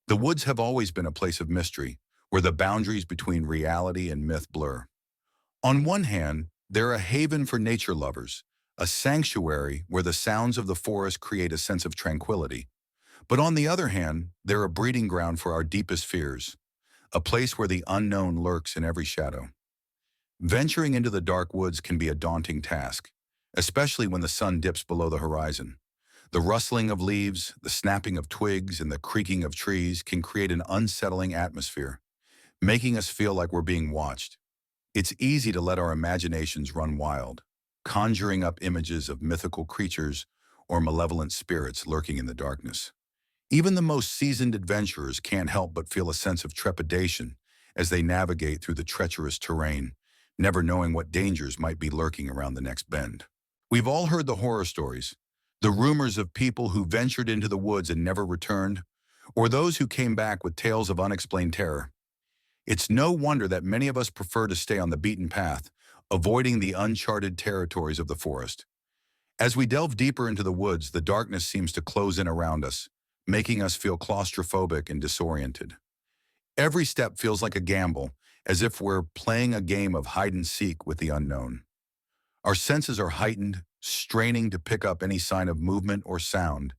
The woods have always been a place of mystery, where the boundaries between reality and myth blur. On one hand, they're a haven for nature lovers, a sanctuary where the sounds of the forest create a sense of tranquility. But on the other hand, they're a breeding ground for our deepest fears, a place where the unknown lurks in every shadow. Venturing into the dark woods can be a daunting task, especially when the sun dips below the horizon. The rustling of leaves, the snapping of twigs, and the creaking of trees can create an unsettling atmosphere, making us feel like we're being watched. It's easy to let our imaginations run wild, conjuring up images of mythical creatures or malevolent spirits lurking in the darkness. Even the most seasoned adventurers can't help but feel a sense of trepidation as they navigate through the treacherous terrain, never knowing what dangers might be lurking around the next bend. We've all heard the horror stories, the rumors of people who ventured into the woods and never returned, or those who came back with tales of unexplained terror. It's no wonder that many of us prefer to stay on the beaten path, avoiding the uncharted territories of the forest. As we delve deeper into the woods, the darkness seems to close in around us, making us feel claustrophobic and disoriented. Every step feels like a gamble, as if we're playing a game of hide and seek with the unknown. Our senses are heightened, straining to pick up any sign of movement or sound,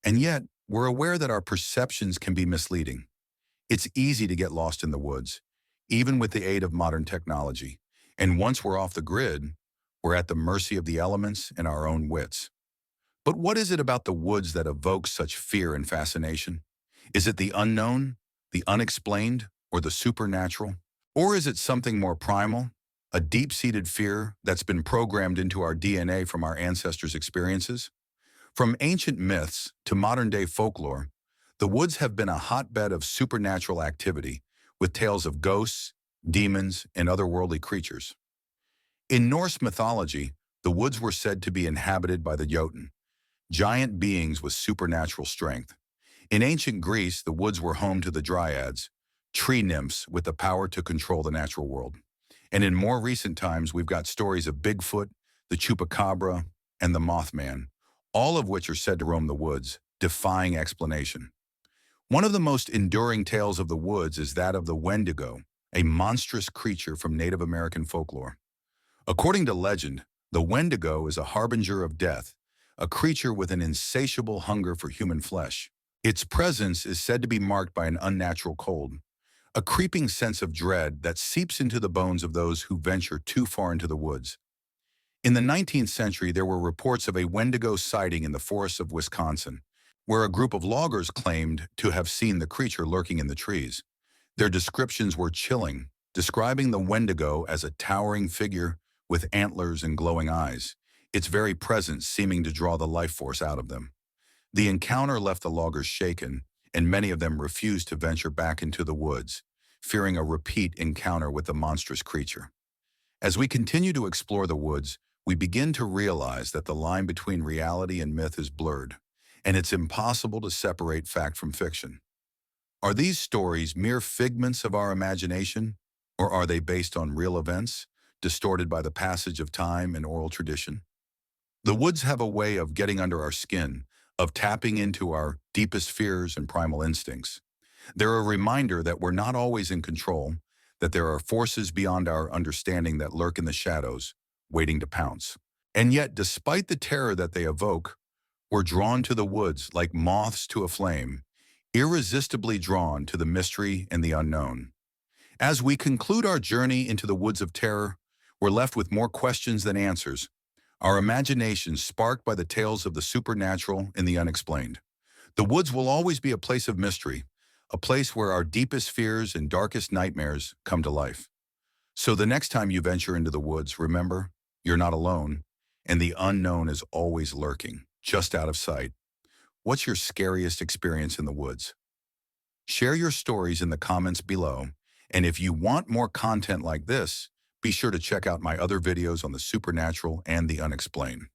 and yet we're aware that our perceptions can be misleading. It's easy to get lost in the woods, even with the aid of modern technology. And once we're off the grid, we're at the mercy of the elements and our own wits. But what is it about the woods that evokes such fear and fascination? Is it the unknown, the unexplained, or the supernatural? Or is it something more primal, a deep-seated fear that's been programmed into our DNA from our ancestors' experiences? From ancient myths to modern-day folklore, the woods have been a hotbed of supernatural activity, with tales of ghosts, demons, and otherworldly creatures. In Norse mythology, the woods were said to be inhabited by the Jotun, giant beings with supernatural strength. In ancient Greece, the woods were home to the dryads, tree nymphs with the power to control the natural world. And in more recent times, we've got stories of Bigfoot, the chupacabra, and the Mothman, all of which are said to roam the woods, defying explanation. One of the most enduring tales of the woods is that of the Wendigo, a monstrous creature from Native American folklore. According to legend, the Wendigo is a harbinger of death, a creature with an insatiable hunger for human flesh. Its presence is said to be marked by an unnatural cold, a creeping sense of dread that seeps into the bones of those who venture too far into the woods. In the 19th century, there were reports of a Wendigo sighting in the forests of Wisconsin, where a group of loggers claimed to have seen the creature lurking in the trees. Their descriptions were chilling, describing the Wendigo as a towering figure with antlers and glowing eyes, its very presence seeming to draw the life force out of them. The encounter left the loggers shaken, and many of them refused to venture back into the woods, fearing a repeat encounter with the monstrous creature. As we continue to explore the woods, we begin to realize that the line between reality and myth is blurred, and it's impossible to separate fact from fiction. Are these stories mere figments of our imagination, or are they based on real events, distorted by the passage of time and oral tradition? The woods have a way of getting under our skin, of tapping into our deepest fears and primal instincts. They're a reminder that we're not always in control, that there are forces beyond our understanding that lurk in the shadows, waiting to pounce. And yet, despite the terror that they evoke, we're drawn to the woods like moths to a flame, irresistibly drawn to the mystery and the unknown. As we conclude our journey into the woods of terror, we're left with more questions than answers, our imaginations sparked by the tales of the supernatural and the unexplained. The woods will always be a place of mystery, a place where our deepest fears and darkest nightmares come to life. So the next time you venture into the woods, remember, you're not alone, and the unknown is always lurking, just out of sight. What's your scariest experience in the woods? Share your stories in the comments below, and if you want more content like this, be sure to check out my other videos on the supernatural and the unexplained.